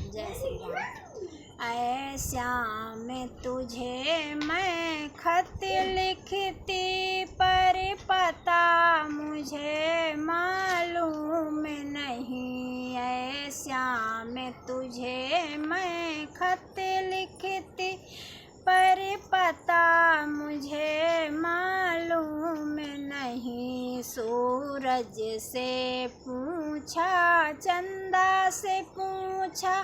जय श्री राम। ऐ श्याम तुझे मैं खत लिखती, पर पता मुझे मालूम नहीं। ऐ श्याम तुझे मैं खत लिखती, पर पता मुझे मालूम नहीं। सूरज से पूछा, चंदा से पूछा,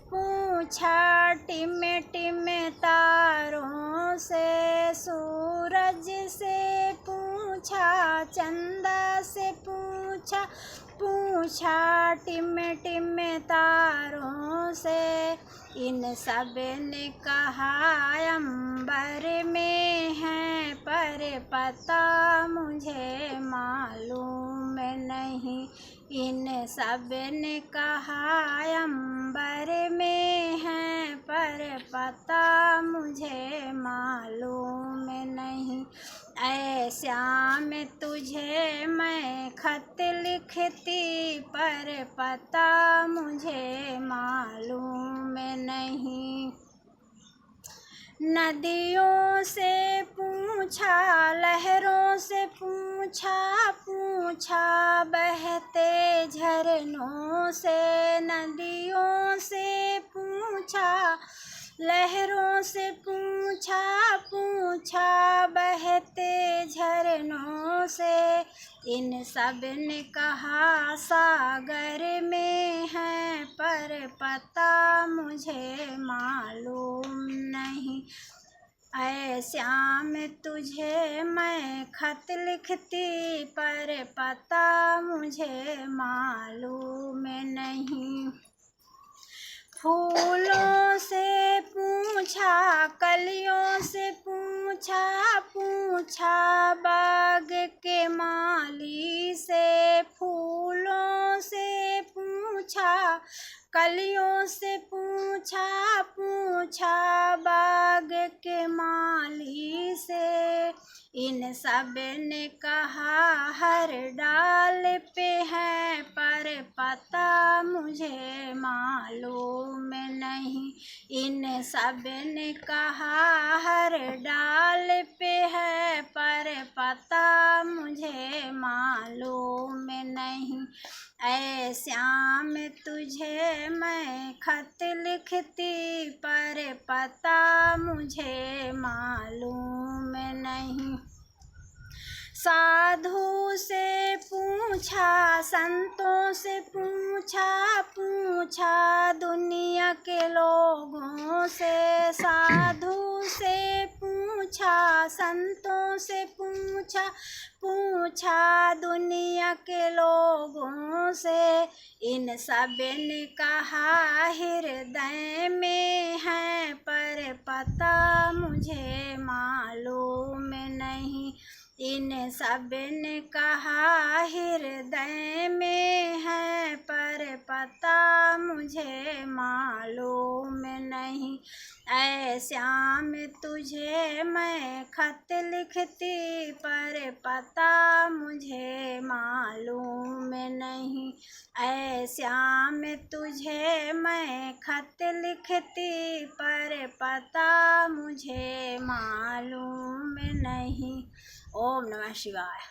पूछा टिमे टिमे तारों से। सूरज से पूछा, चंदा से पूछा, पूछा टिमे टिमे तारों से। इन सब ने कहा अंबर में है, पर पता मुझे मालूम नहीं। इन सब ने कहा अंबर में है, पर पता मुझे मालूम नहीं। ऐ श्याम तुझे मैं खत लिखती, पर पता मुझे मालूम नहीं। नदियों से पूछा, लहरों से पूछा, पूछा बहते झरनों से। नदियों से पूछा, लहरों से पूछा, पूछा बहते झरनों से। इन सब ने कहा सागर में है, पर पता मुझे मालूम नहीं। ऐ श्याम तुझे मैं खत लिखती, पर पता मुझे मालूम नहीं। फूलों से पूछा, कलियों से पूछा, पूछा बाग के माली से। फूलों से पूछा, कलियों से पूछा, पूछा बाग के माली से। इन सब ने कहा हर डाल पे है, पर पता मुझे मालूम नहीं। इन सब ने कहा हर डाल पे है, पर पता मुझे मालूम नहीं। ऐ श्याम तुझे मैं खत लिखती, पर पता मुझे मालूम नहीं। साधु से पूछा, संतों से पूछा, पूछा दुनिया के लोगों से। साधु से पूछा, संतों से पूछा, पूछा दुनिया के लोगों से। इन सब ने कहा हृदय में है, पर पता मुझे मालूम नहीं। इन सब ने कहा हृदय में है, पर पता मुझे मालूम नहीं। ऐ श्याम तुझे मैं खत लिखती, पर पता मुझे मालूम नहीं। ऐ श्याम तुझे मैं खत लिखती, पर पता मुझे मालूम नहीं। ओम नमः शिवाय।